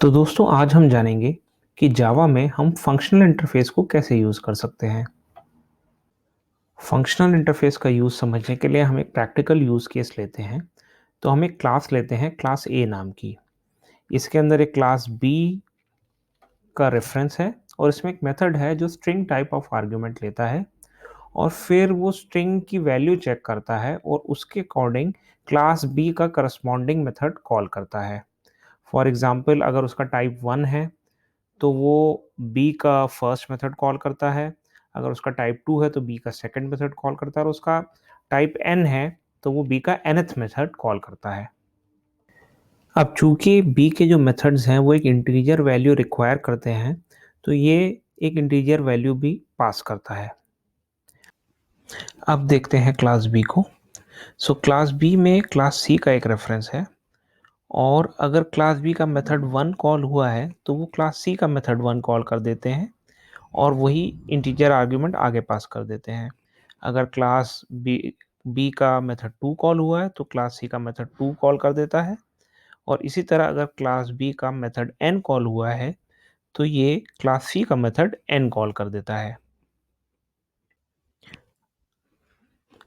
तो दोस्तों आज हम जानेंगे कि जावा में हम फंक्शनल इंटरफेस को कैसे यूज़ कर सकते हैं। फंक्शनल इंटरफेस का यूज़ समझने के लिए हम एक प्रैक्टिकल यूज़ केस लेते हैं। तो हम एक क्लास लेते हैं क्लास ए नाम की। इसके अंदर एक क्लास बी का रेफरेंस है और इसमें एक मेथड है जो स्ट्रिंग टाइप ऑफ आर्गुमेंट लेता है और फिर वो स्ट्रिंग की वैल्यू चेक करता है और उसके अकॉर्डिंग क्लास बी का करस्पॉन्डिंग मेथड कॉल करता है। फॉर एग्ज़ाम्पल अगर उसका टाइप 1 है तो वो बी का फर्स्ट मेथड कॉल करता है, अगर उसका टाइप 2 है तो बी का सेकंड मेथड कॉल करता है और उसका टाइप n है तो वो बी का nth मेथड कॉल करता है। अब चूँकि बी के जो मेथड्स हैं वो एक इंटीजर वैल्यू रिक्वायर करते हैं, तो ये एक इंटीजर वैल्यू भी पास करता है। अब देखते हैं क्लास बी को। क्लास बी में क्लास सी का एक रेफरेंस है और अगर क्लास बी का मेथड 1 कॉल हुआ है, तो वो क्लास सी का मेथड 1 कॉल कर देते हैं और वही इंटीजर आर्ग्यूमेंट आगे पास कर देते हैं। अगर क्लास बी बी का मेथड 2 कॉल हुआ है तो क्लास सी का मेथड 2 कॉल कर देता है और इसी तरह अगर क्लास बी का मेथड n कॉल हुआ है तो ये क्लास सी का मेथड n कॉल कर देता है।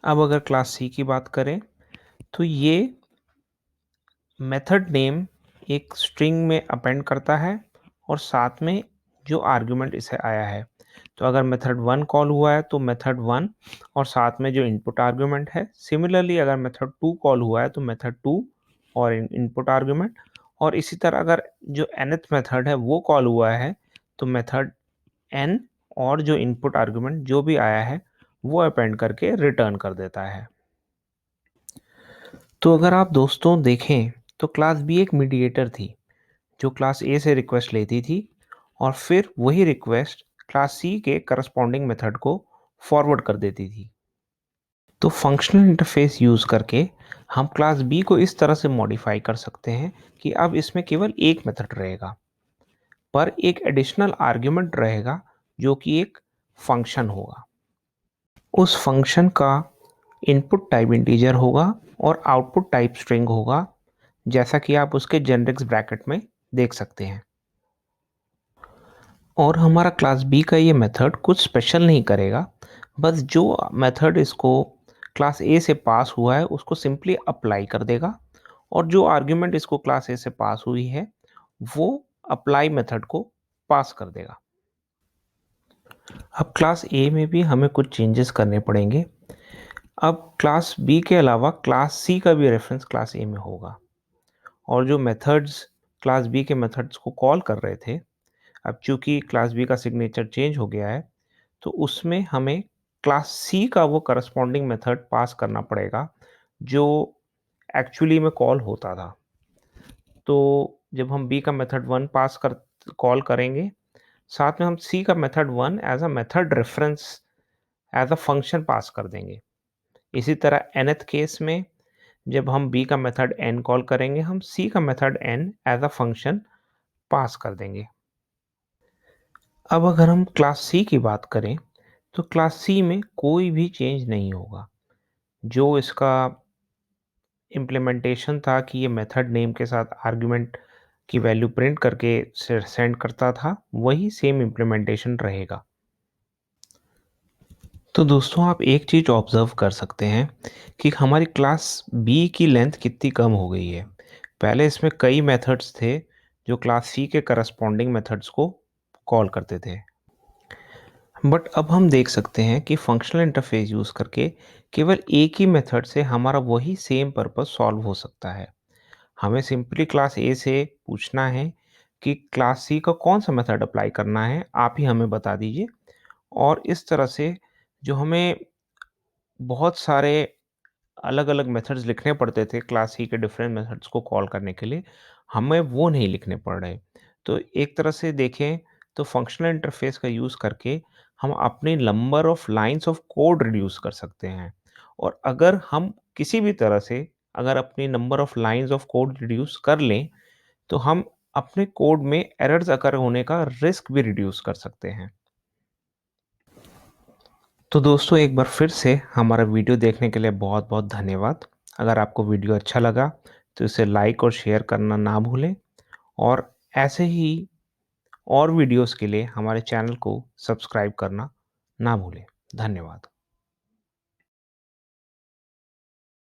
अब अगर क्लास सी की बात करें तो ये मेथड नेम एक स्ट्रिंग में अपेंड करता है और साथ में जो आर्ग्यूमेंट इसे आया है। तो अगर मेथड 1 कॉल हुआ है तो मेथड 1 और साथ में जो इनपुट आर्ग्यूमेंट है। सिमिलरली अगर मेथड 2 कॉल हुआ है तो मेथड 2 और इनपुट आर्ग्यूमेंट और इसी तरह अगर जो nth मेथड है वो कॉल हुआ है तो मेथड n और जो इनपुट आर्ग्यूमेंट जो भी आया है वो अपेंड करके रिटर्न कर देता है। तो अगर आप दोस्तों देखें तो क्लास बी एक मीडिएटर थी जो क्लास ए से रिक्वेस्ट लेती थी और फिर वही रिक्वेस्ट क्लास सी के करस्पॉन्डिंग मेथड को फॉरवर्ड कर देती थी। तो फंक्शनल इंटरफेस यूज़ करके हम क्लास बी को इस तरह से मॉडिफाई कर सकते हैं कि अब इसमें केवल एक मेथड रहेगा पर एक एडिशनल आर्ग्यूमेंट रहेगा जो कि एक फंक्शन होगा। उस फंक्शन का इनपुट टाइप इंटीजर होगा और आउटपुट टाइप स्ट्रिंग होगा, जैसा कि आप उसके जेनेरिक्स ब्रैकेट में देख सकते हैं। और हमारा क्लास बी का ये मेथड कुछ स्पेशल नहीं करेगा, बस जो मेथड इसको क्लास ए से पास हुआ है उसको सिंपली अप्लाई कर देगा और जो आर्ग्यूमेंट इसको क्लास ए से पास हुई है वो अप्लाई मेथड को पास कर देगा। अब क्लास ए में भी हमें कुछ चेंजेस करने पड़ेंगे। अब क्लास बी के अलावा क्लास सी का भी रेफरेंस क्लास ए में होगा और जो मेथड्स क्लास बी के मेथड्स को कॉल कर रहे थे, अब चूंकि क्लास बी का सिग्नेचर चेंज हो गया है तो उसमें हमें क्लास सी का वो करस्पॉन्डिंग मेथड पास करना पड़ेगा जो एक्चुअली में कॉल होता था। तो जब हम बी का मेथड 1 पास कर कॉल करेंगे, साथ में हम सी का method 1 as a method reference as a function pass कर देंगे। इसी तरह nth केस में जब हम बी का मेथड n कॉल करेंगे, हम सी का method n as a function pass कर देंगे। अब अगर हम क्लास सी की बात करें, तो क्लास सी में कोई भी चेंज नहीं होगा। जो इसका इम्प्लीमेंटेशन था कि ये मेथड नेम के साथ आर्ग्यूमेंट की वैल्यू प्रिंट करके सेंड करता था, वही सेम इम्प्लीमेंटेशन रहेगा। तो दोस्तों आप एक चीज़ ऑब्ज़र्व कर सकते हैं कि हमारी क्लास बी की लेंथ कितनी कम हो गई है। पहले इसमें कई मेथड्स थे जो क्लास सी के करस्पॉन्डिंग मेथड्स को कॉल करते थे। बट अब हम देख सकते हैं कि फंक्शनल इंटरफेस यूज़ करके केवल एक ही मेथड से हमारा वही सेम पर्पस सॉल्व हो सकता है। हमें सिंपली क्लास ए से पूछना है कि क्लास सी का कौन सा मेथड अप्लाई करना है, आप ही हमें बता दीजिए। और इस तरह से जो हमें बहुत सारे अलग-अलग मेथड्स लिखने पड़ते थे क्लास सी के डिफरेंट मेथड्स को कॉल करने के लिए, हमें वो नहीं लिखने पड़ रहे। तो एक तरह से देखें तो फंक्शनल इंटरफेस का यूज़ करके हम अपनी number of lines of code reduce कर सकते हैं। और अगर हम किसी भी तरह से अगर अपनी number of lines of code reduce कर लें, तो हम अपने कोड में एरर्स अकर होने का रिस्क भी रिड्यूस कर सकते हैं। तो दोस्तों एक बार फिर से हमारा वीडियो देखने के लिए बहुत-बहुत धन्यवाद। अगर आपको वीडियो अच्छा लगा तो इसे लाइक और शेयर करना ना भूलें और ऐसे ही और वीडियोज़ के लिए हमारे चैनल को सब्सक्राइब करना ना भूलें। धन्यवाद।